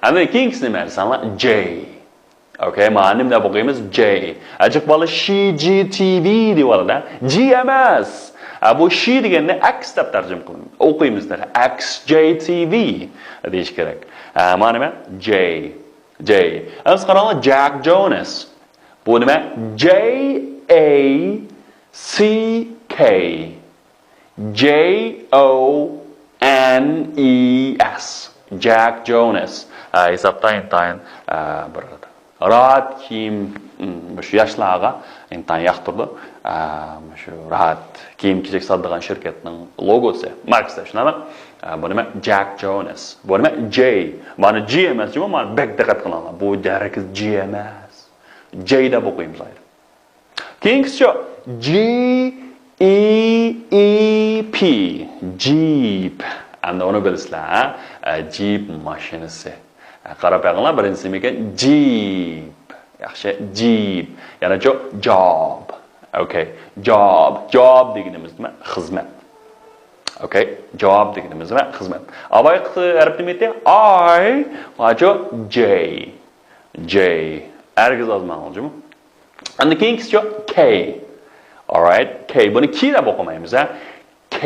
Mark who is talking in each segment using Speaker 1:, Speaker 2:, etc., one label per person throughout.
Speaker 1: Anda keyingisini mersanlar J. Okay, manim de bakayımız J. Acık balı she G TV diyorlar da. G emas. Bu she degende X deb tercüme kılın. Okuyumuz da X J TV deyiş gerek. Manim J. J. Az karanlık Jack Jonas. Bu ne? J A C K. J O N E S. Jack Jonas. Hesaptayın burada. Rahat kiyim şu yaşlığa intan yaktırdı. Şu rahat kiyim kiyecek satılan şirketin logosu, markası şuna bak. Bu ne? Jack Jonas. Bu ne? J. Bana G emas ama bana bek dikkat kılanlar. Bu derek G emas. J'de bu koyayım zaten. King's şu G E E P. Jeep. Anda onu bilirler. Jeep maşinesi. Qarab yaqinlar birinchisi mekan Jeep. Yaxshi, Jeep. Yana job. Okay, job deganimiz nima? Xizmat. Okay, job deganimiz nima? Xizmat. Avay harfni aytdi I, vajo J. Ergiz ozman olajmi? Endi keyingisi K. All right, K. Buni K deb o'qimaymiz, ha? K.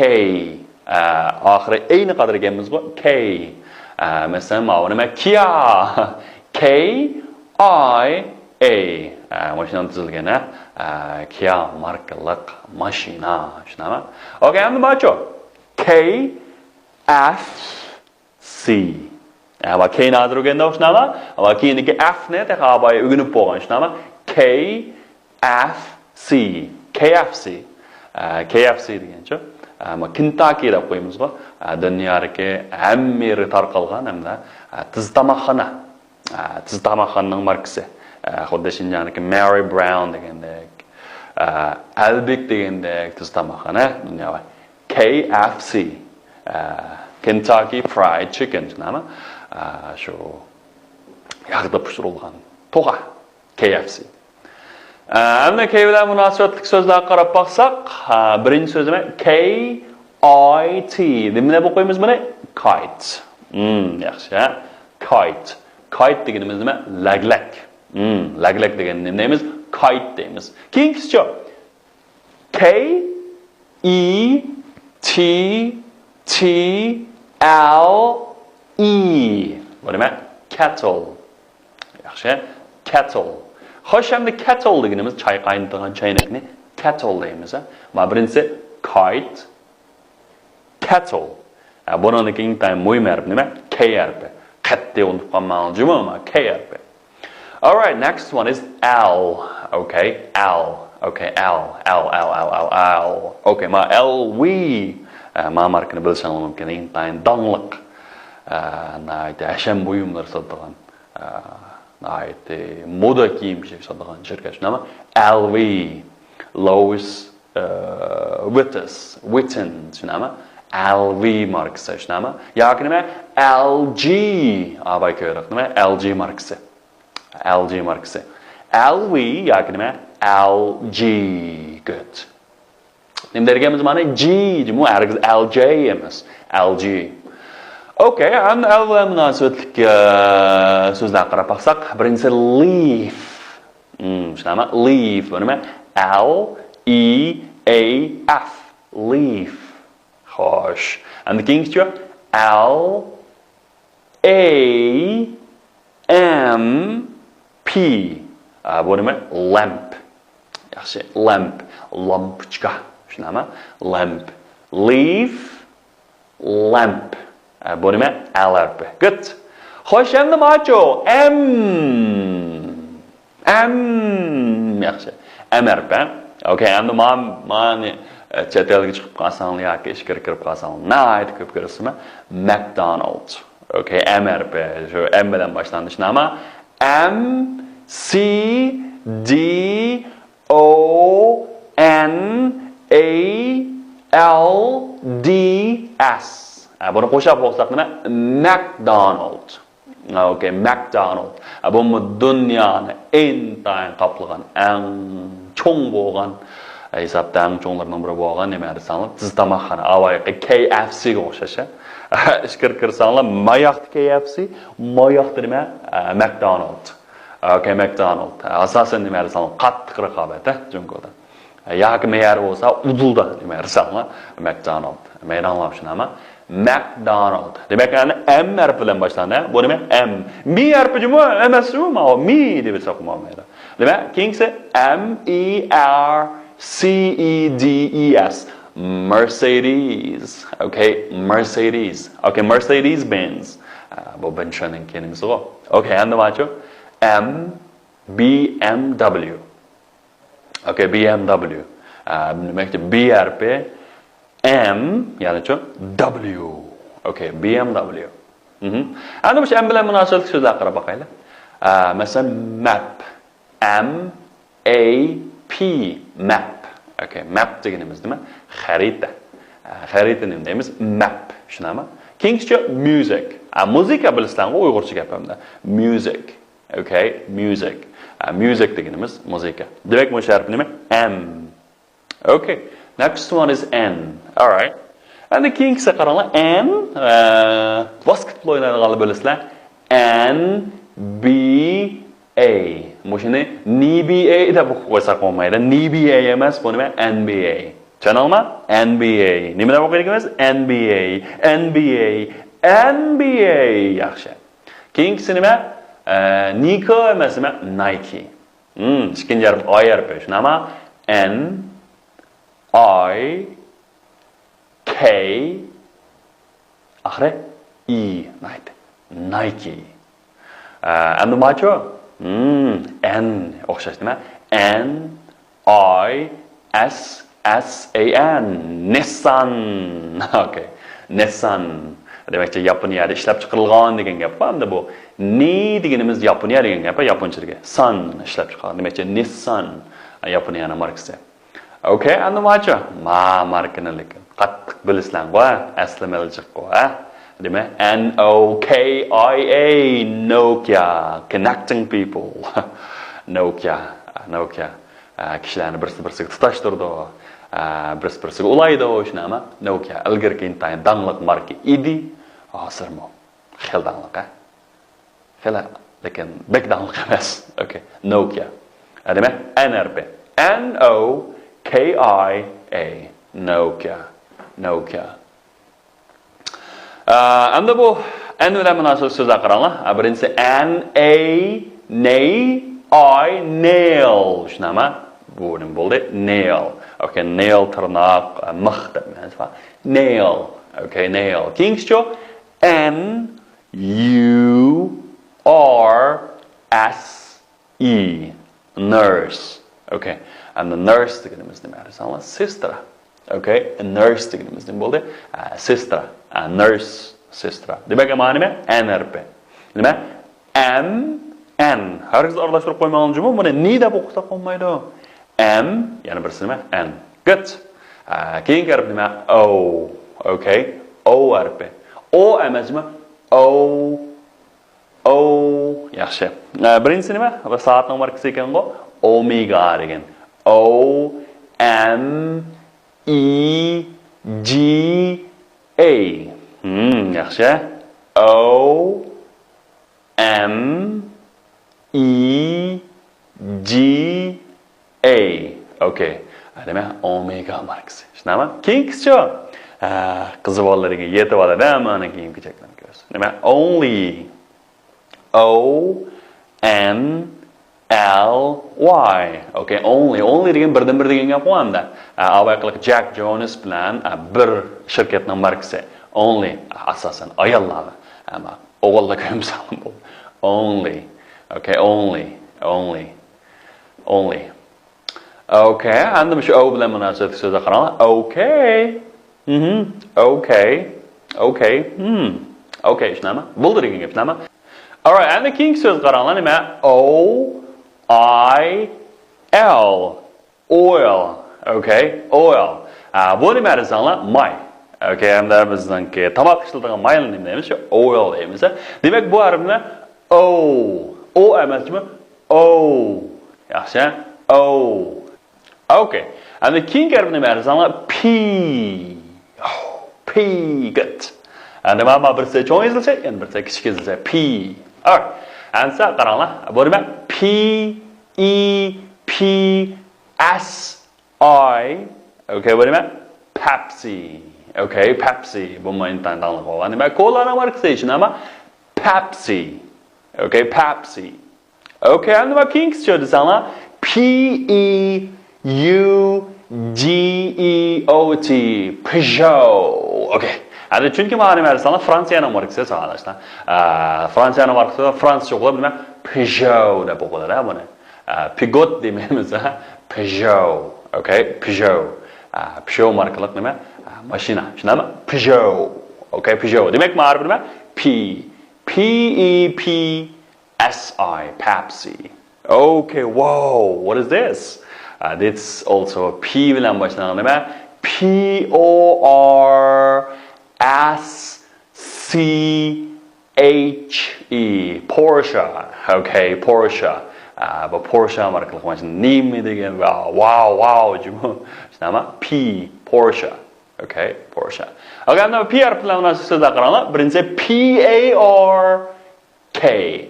Speaker 1: Oxiri ayni qadar ekanmiz bu. K. Mesela mavnime Kia. K-I-A. Maşinan tizilgene Kia markalık maşina. Şunama. Okay, hem de maço. K-F-C. Ama K nadir ugende o şunama. Ama K'indeki F ne? Tek abaya ügünüp boğan şunama. K-F-C. KFC degan şu. Ama Kentucky deb qo'yamiz go. Dunyodagi hamma yeri tarqalgan hamda tiz tomoqxonaning markasi. Xuddi shunday Mary Brown degandek, Albik degandek tiz tomoqxona dunyoda. KFC. Kentucky Fried Chicken nima? Shu yog'da pishirilgan to'g'a KFC. Endi K bilan munosabatli so'zlarga qarab baqsak, birinchi so'z nima? K-I-T. Nima deb o'qiymiz buni? Kite. Yaxshi, ha? Kite deganimiz nima? Laglak. Laglak degan nima deymiz? Kite deymiz. Keyingisi K-E-T-T-L-E. Bu nima? Kettle. Yaxshi, kettle. Xo'sh, endi kettle deganimiz choy qaynatadigan chaynakni kettle deymiz, ha. Mana birinchisi kite, kettle. Bundan keyin mo'ym harfi nima? K harfi. Qattiq unutib qolmangiz-mi? K harfi. All right, next one is L. Okay, L. Okay, L. Okay, ma LV. Ma markani bilsangiz mumkin. Intayin dangliq. Asham buyumlar sotadigan. Moda kiyimchilik sotadigan shirkat nima? LV. Lois Witten shunami? LV markasi shunami? Yoki nima? LG. Abay ko'rib nima? LG markasi. LV yoki nima? LG. Good. Nima derganimiz mana G, bu hargiz LJ emas. LG. Okay, and L bilan munosabatlik so'zlarga qarab baqsak, birinchisi leaf. Shunami? Leaf. Bu nima? L E A F. Leaf. Xo'sh. And keyingisi L A M P. Bu nima? Lamp. Yaxshi, lamp. Lampochka. Shunami? Lamp. Leaf. Lamp. Bu nima? L harfi. Good. Xo'sh, endi macho M. Yaxshi. M harfi. Okay, endi mani chet elga chiqib qolsang yoki ishga kirib qolsang, nayt ko'p ko'rasizmi? McDonald's. Okay, M harfi. Shu M bilan boshlanish nima? M C D O N A L D S. Buni qo'shib o'qsak nima? McDonald. Okay, McDonald. Bu dunyoni eng tayin qoplagan, eng cho'ng bo'lgan Hesapda eng cho'nglarning biri bo'lgan nima desanglar, tiz tomoqxona, avayqi KFC ga o'xshash. Ishkir kirsanglar, mayoqda KFC, mayoqda nima? McDonald's. Okay, McDonald's. Asosan nima desanglar, qattiq raqobat, Jungoda. Yoki me'yor bo'lsa, udulda nima desanglar, McDonald's. Men anglashunami? McDonald. Demek yani M harfi bilan boshlanadi. Bu nima? M. Mi harfi mi emasmi? Mi deb hisoblanmaydi. Demak, keyingisi M E R C E D E S. Mercedes. Okay, Mercedes. Okay, Mercedes Benz. Bu Benz'ning keyingisi go. Okay, endi macho M B M W. Okay, BMW. Demakki B harfi M yani şu W. Okay, BMW. Endi bu M bilan munosabatli so'zlar qarab boqaylik. Mesela map. M A P map. Okay, map deganimiz nima? Xarita. Xarita nima deymiz? Map. Shunami? Keyingicha music. Muzika bilasizlarmi Uyg'urcha gapimda? Music. Okay, music. Music deganimiz muzika. Demak bu harf nima? M. Okay. Next one is N. All right. And the keyingisi qaranglar N basketbol o'ynaydiganlar bilasizlar. N B A. Mushuni NBA deb qo'ysa qolmaydi. NBA emas, bu nima? NBA. Tushunarmi? NBA. Nima deb o'qiymiz? NBA. NBA. NBA. Yaxshi. Keyingisi nima? Nike emasmi? Nike. Ikkinchi harf O harfi. Shunami? N I K akhire E Nike. Endi macho N o'xshash nima? N I S S A N Nissan. Okay. Nissan. Demakchi Yaponiyada ishlab chiqarilgan degan gap bu. Hamda bu ni deganimiz Yaponiya degan gap, yaponchaga. San ishlab chiqarilgan. Demakchi Nissan Yaponiyaning markasi. Okay, endi macho markani lekin qattiq bilisizlar-ku, aslamalichiq-ku, Demak, N O K I A Nokia, connecting people. Nokia. Kishilarni birsi-birsiga tutashtirdi. Birsi-birsiga ulaydi, shunami? Nokia ilgirki intayin dangliq marka edi. Hozirmi? Xil dangliq, Xil, lekin bek dangliq emas. Okay, Nokia. Demak, N harfi. N O K I A Nokia. Endi bu N bilan munosabatli so'zlar qaranglar. Birinchisi N A I nail. Shunami? Bu nima bo'ldi? Nail. Okay, nail tirnoq, mix deb ma'nosi. Nail. Okay, nail. Keyingicha N U R S E nurse. Okay. And the nurse deganimiz nima desangiz? Sister. Okay, a nurse deganimiz nima bo'ldi? Sister. A nurse, sister. Demak, ma'no nima? N harfi. Nima? M N. Hargiz aralashtirib qo'ymaguncha buni ni deb o'qisa qolmaydi. M, yana birisi nima? N. Good. Keyingi harf nima? O. Okay, O harfi. O emasmi? O. Yaxshi. Birinchisi nima? Soatning markasi ekan-ku. Omega degan. O M E G A. Yaxshi. O M E G A. Okay. Demak, omega markasi. Shunami? Keyingisi qizi bolalarga yetib oladi, mana kiyim kechaklarni ko'rasiz. Nima? Only. O N L Y. Okay, only degan birdan bir degan gap hamda. Avvalgilik Jack Jonas bilan bir shirkatning markasi. Only asosan ayollar. Ammo o'g'illarga ham salom bo'ldi. Only. Okay, only. Okay, endi shu o bilan munosabatli so'zlar qaranglar. Okay. Okay, shunami? Bo'ldi degan gap, shunami? All right, endi keyingi so'z qaranglar, nima? O I L. Oil. Okay, oil. Bu nima desanglar? May. Okay, endi bizningki tomoq ishlatadigan mayni nima deymiz? Oil deymiz. Demak, bu harfni O emasmi? O. Yaxshi. O. Okay. And the king harfini nima desanglar? P. Oh, P. Good. And the mama birse cho'ng yozilsa, endi birse kichik yozilsa P. Alright. Answer qaranglar. Bu nima? P E P S I. Okay, bu nima? Pepsi. Okay, Pepsi. Bu men tandanlik bo'lgan. Nima? Cola markasi nima? Pepsi. Okay, Pepsi. Okay, and nima kings cho desanglar? P E U G E O T. Peugeot. Okay. Hadi chunki mana nima desanglar Fransiyaning markasi sanalashlar. Fransiyaning markasi Franscha bo'lib nima? Peugeot deb o'qiladi buni. Peugeot demaymiz, Peugeot. Okay, Peugeot. Peugeot markalik nima? Mashina. Shunami? Peugeot. Okay, Peugeot. Demak, ma'rif nima? P. P E P S I. Pepsi. Okay, whoa. What is this? This also a P bilan boshlangan nima? P O R S C H E. Porsche. Okay, Porsche. But Porsche markalik mashina nima degan? Wow. Shunami? P. Porsche. Okay, Porsche. Okay, now P harfi bilan munosabatda qaranglar. Birinchi P A R K.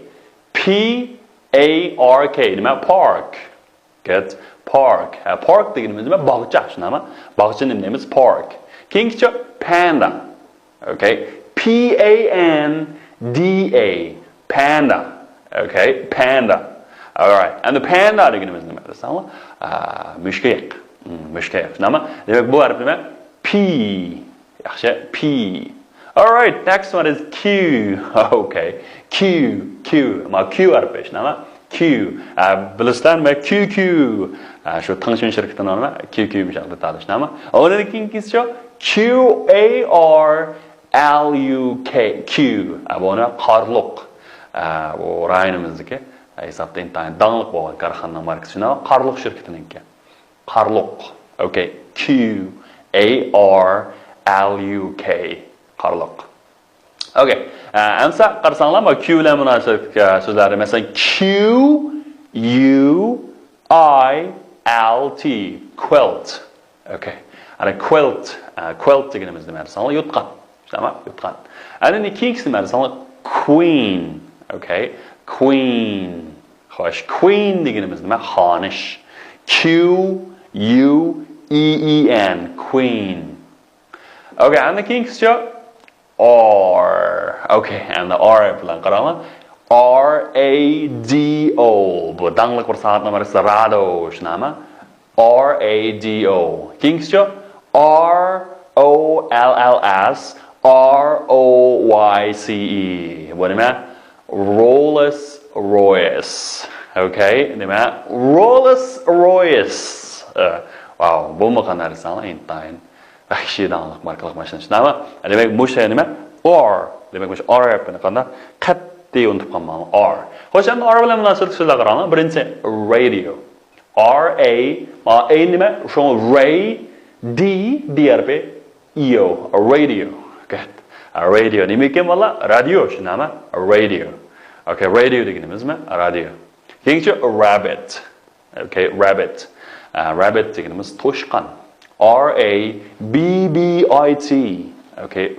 Speaker 1: P A R K. Nima? Park. Get park. Park deganimiz nima? Bog'cha, shunami? Bog'cha nima deymiz? Park. Keyingicha panda. Okay, P A N D A. Panda. Okay, panda. All right. And the panda deganimiz nima desanglar? Mushkayaq. Mushkayaq. Shunami? Demak, bu harf nima? P. Yaxshi, P. All right, next one is Q. Okay, Q. Ma Q harfi shunami? Q. Bilasizlarmi? QQ. Shu Tangshan shirkatining nomi QQ mishaqda tanishmi? Undan keyingisi Q A R L U K. Q. Buni qarluq. Bu rayonimizniki hisobda intayin dangliq bo'lgan korxonaning markasi shunami? Qarluq shirkatiniki. Qarluq. Okay, Q A R L U K. Qarluq. Okay, answer qarasanglar, Q bilan munosabat so'zlari masalan Q U I L T. Quilt. Okay, ana quilt deganimiz nima desanglar? Yutqan. Shunami? Yutqan. Ana keyingisi nima desanglar? Queen. Okay, Queen. Xo'sh, Queen deganimiz nima? Xonish. Q U E E N. Queen. Okay, ana keyingisi R. Okay, and the R bilan qaranglar. R A D O. Bu dangliq bir soat numarasi Rado, shunami? R A D O. Keyingisi R O L L S R O Y C E. Bu nima? Rolls Royce. Okay, nima? Rolls Royce. Wow, bu qanday desanglar intayin vahshiydanlik markalik mashina shunami? Demak, bu shay nima? R. Demak, bu R harfini qanday qat'iy unutib qolmayman. R. Xo'sh, endi R bilan munosabat so'zlar qaranglar. Birinchi radio. R A nima? Shu Ray D harfi E O. Radio. Good. Radio nima ekan bola? Radio shunami? Radio. Okay, radio deganimizmi? Radio. Keyinchi rabbit. Okay, rabbit. Rabbit deganimiz to'shqan. R A B B I T. Okay,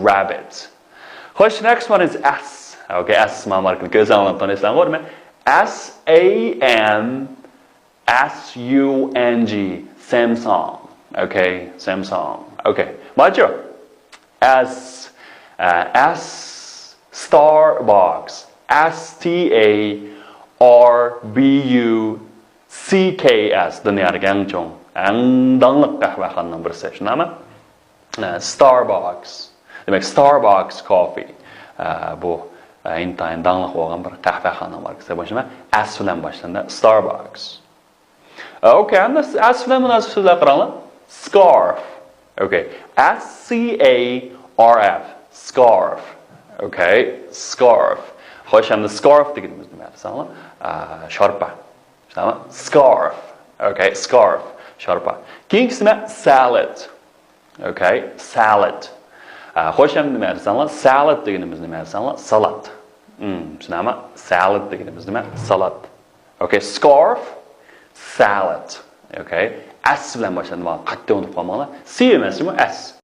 Speaker 1: rabbit. Xo'sh, next one is S. Okay, S markani ko'zlanib tanishlar. S A M S U N G. Samsung. Okay, Samsung. Okay, macho. S Starbucks. S T A R B U C K S. Dunyada gangchong. Dangliq qahvaxonaning birisi, shunami? Starbucks. Demak, Starbucks coffee. Bu intayin dangliq bo'lgan bir qahvaxona markasi. Bu nima? S bilan boshlanadi. Starbucks. Okay, and this S bilan munosib so'zlar qaranglar. Scarf. Okay, S C A R F. Scarf. Okay, scarf. Xo'sh, endi scarf deganimiz nima desanglar? Sharpa. Shunami? Scarf. Okay, scarf. Sharpa. Keyingisi nima? Salad. Okay, salad. Xo'sh, endi nima desanglar? Salad deganimiz nima desanglar? Salat. Shunami? Salad deganimiz nima? Salat. Okay, scarf, salad. Okay? S bilan boshlanadi. Qattiq unutib qolmanglar. C emas, S.